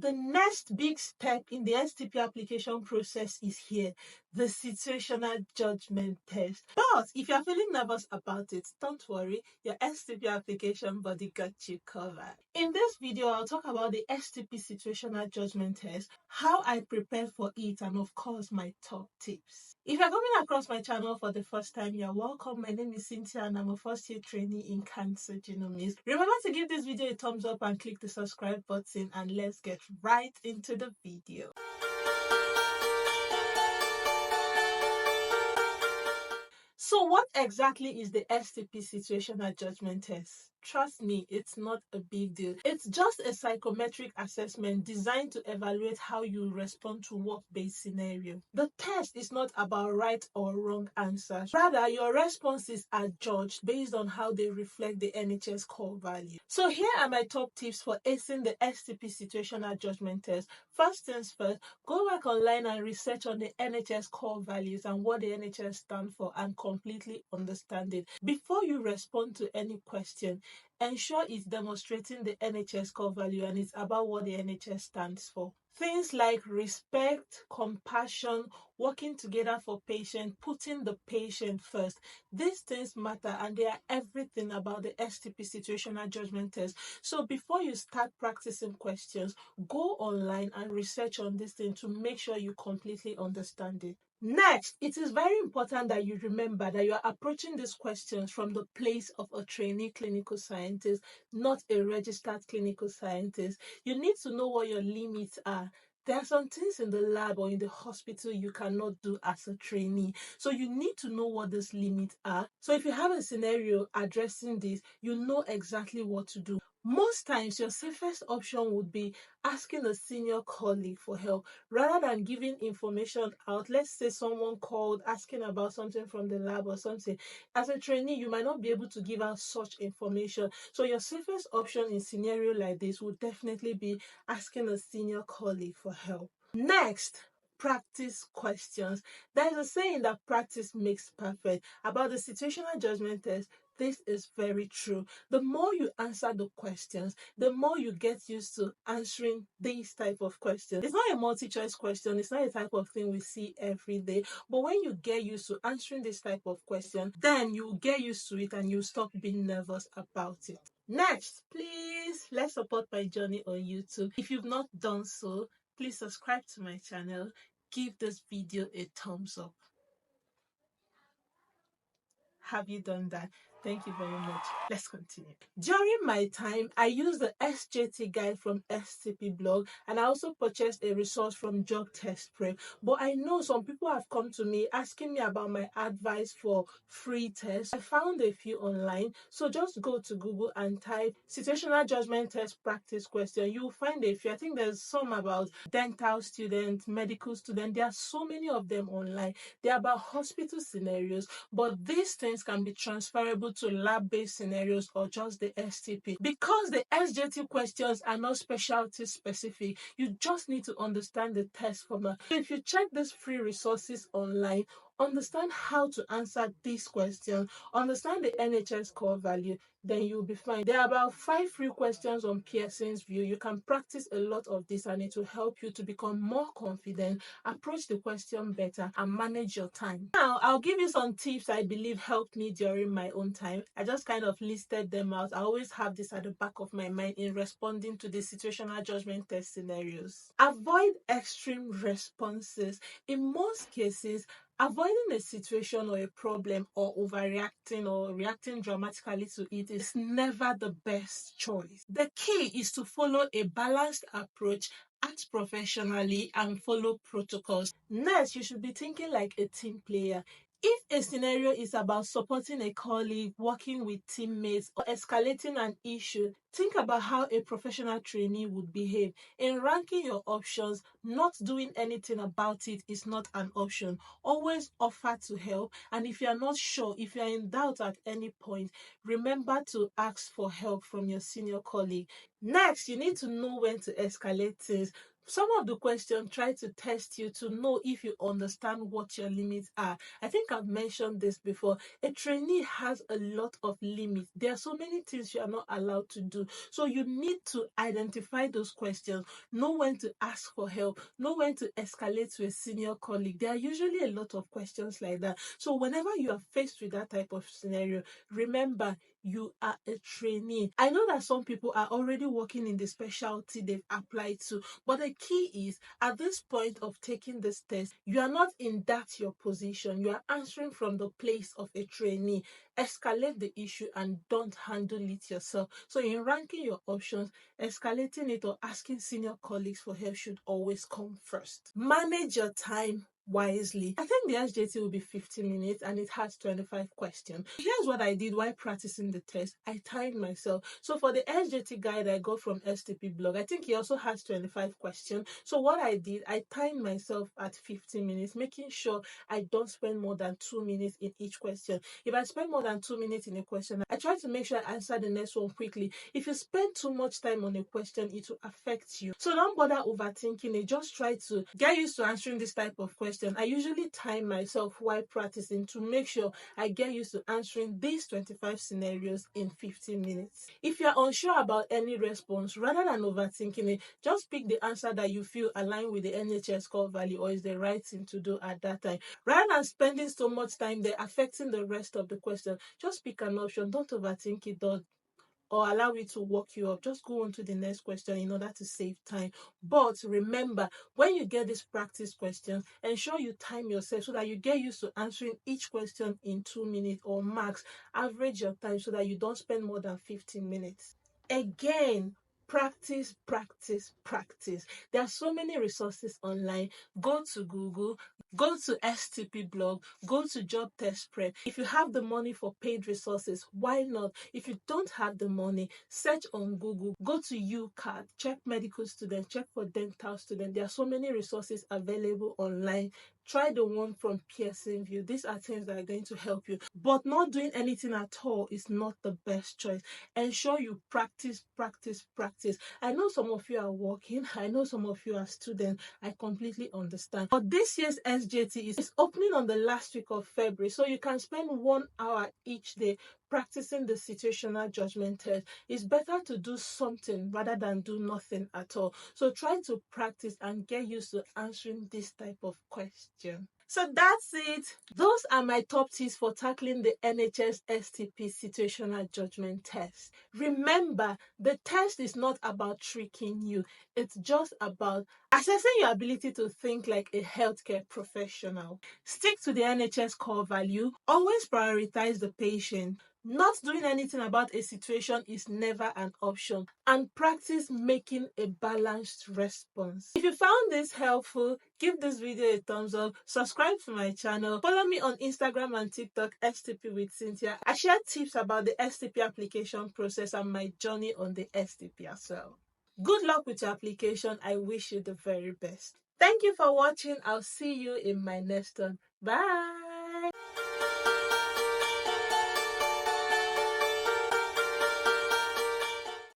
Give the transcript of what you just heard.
The next big step in the STP application process is here, the Situational Judgment Test. But if you're feeling nervous about it, don't worry, your STP application body got you covered. In this video, I'll talk about the STP Situational Judgment Test, how I prepared for it, and of course, my top tips. If you're coming across my channel for the first time, you're welcome. My name is Cynthia and I'm a first-year trainee in cancer genomics. Remember to give this video a thumbs up and click the subscribe button, and let's get right into the video. So what exactly is the STP Situational Judgment Test? Trust me, it's not a big deal. It's just a psychometric assessment designed to evaluate how you respond to work-based scenario. The test is not about right or wrong answers. Rather, your responses are judged based on how they reflect the NHS core value. So here are my top tips for acing the STP Situational Judgment Test. First things first, go back online and research on the NHS core values and what the NHS stands for and completely understand it. Before you respond to any question, ensure it's demonstrating the NHS core value and it's about what the NHS stands for. Things like respect, compassion, working together for patient, putting the patient first. These things matter and they are everything about the STP Situational Judgment Test. So before you start practicing questions, go online and research on this thing to make sure you completely understand it. Next, it is very important that you remember that you are approaching these questions from the place of a trainee clinical scientist, not a registered clinical scientist. You need to know what your limits are. There are some things in the lab or in the hospital you cannot do as a trainee. So you need to know what these limits are. So if you have a scenario addressing this, you know exactly what to do. Most times, your safest option would be asking a senior colleague for help rather than giving information out. Let's say someone called asking about something from the lab or something. As a trainee, you might not be able to give out such information. So your safest option in scenario like this would definitely be asking a senior colleague for help. Next, practice questions. There is a saying that practice makes perfect. About the Situational Judgment Test, this is very true. The more you answer the questions, the more you get used to answering these type of questions. It's not a multi-choice question. It's not a type of thing we see every day. But when you get used to answering this type of question, then you get used to it and you stop being nervous about it. Next, please, let's support my journey on YouTube. If you've not done so, please subscribe to my channel. Give this video a thumbs up. Have you done that? Thank you very much. Let's continue. During my time, I used the SJT guide from STP blog and I also purchased a resource from Job Test Prep. But I know some people have come to me asking me about my advice for free tests. I found a few online. So just go to Google and type Situational Judgment Test practice question. You'll find a few. I think there's some about dental students, medical students. There are so many of them online. They're about hospital scenarios, but these things can be transferable to lab-based scenarios or just the STP. Because the SJT questions are not specialty specific, you just need to understand the test format. So if you check these free resources online, understand how to answer these questions, understand the NHS core value, then you'll be fine. There are about 5 free questions on Pearson's View. You can practice a lot of this and it will help you to become more confident, approach the question better, and manage your time. Now, I'll give you some tips I believe helped me during my own time. I just kind of listed them out. I always have this at the back of my mind in responding to the Situational Judgment Test scenarios. Avoid extreme responses. In most cases, avoiding a situation or a problem or overreacting or reacting dramatically to it is never the best choice. The key is to follow a balanced approach, act professionally, and follow protocols. Next, you should be thinking like a team player. If a scenario is about supporting a colleague, working with teammates, or escalating an issue, think about how a professional trainee would behave. In ranking your options, not doing anything about it is not an option. Always offer to help, and if you are not sure, if you are in doubt at any point, remember to ask for help from your senior colleague. Next, you need to know when to escalate things. Some of the questions try to test you to know if you understand what your limits are. I think I've mentioned this before. A trainee has a lot of limits. There are so many things you are not allowed to do. So you need to identify those questions, know when to ask for help, know when to escalate to a senior colleague. There are usually a lot of questions like that. So whenever you are faced with that type of scenario, remember, you are a trainee. I know that some people are already working in the specialty they've applied to, but the key is, at this point of taking this test, you are not in that your position. You are answering from the place of a trainee. Escalate the issue and don't handle it yourself. So in ranking your options, escalating it or asking senior colleagues for help should always come first. Manage your time wisely. I think the SJT will be 50 minutes and it has 25 questions. Here's what I did while practicing the test. I timed myself. So for the SJT guide I got from STP blog, I think he also has 25 questions. So what I did, I timed myself at 50 minutes, making sure I don't spend more than 2 minutes in each question. If I spend more than 2 minutes in a question, I try to make sure I answer the next one quickly. If you spend too much time on a question, it will affect you. So don't bother overthinking it. Just try to get used to answering this type of question. I usually time myself while practicing to make sure I get used to answering these 25 scenarios in 15 minutes. If you're unsure about any response, rather than overthinking it, just pick the answer that you feel aligned with the NHS core value or is the right thing to do at that time. Rather than spending so much time there affecting the rest of the question, just pick an option. Don't overthink it or allow it to walk you up. Just go on to the next question in order to save time. But remember, when you get this practice question, ensure you time yourself so that you get used to answering each question in 2 minutes or max. Average your time so that you don't spend more than 15 minutes. Again, practice, practice, practice. There are so many resources online. Go to Google, go to STP blog, go to Job Test Prep. If you have the money for paid resources, why not? If you don't have the money, search on Google, go to UCAT, check medical students, check for dental students. There are so many resources available online. Try the one from Pearson View. These are things that are going to help you. But not doing anything at all is not the best choice. Ensure you practice, practice, practice. I know some of you are working. I know some of you are students. I completely understand. But this year's SJT is opening on the last week of February. So you can spend 1 hour each day practicing the situational judgment test. It's better to do something rather than do nothing at all. So try to practice and get used to answering this type of question. So that's it. Those are my top tips for tackling the NHS STP situational judgment test. Remember, the test is not about tricking you. It's just about assessing your ability to think like a healthcare professional. Stick to the NHS core value. Always prioritize the patient. Not doing anything about a situation is never an option, and practice making a balanced response. If you found this helpful, give this video a thumbs up, subscribe to my channel, follow me on Instagram and TikTok, STP with Cynthia. I share tips about the STP application process and my journey on the STP as well. Good luck with your application. I wish you the very best. Thank you for watching. I'll see you in my next one. Bye.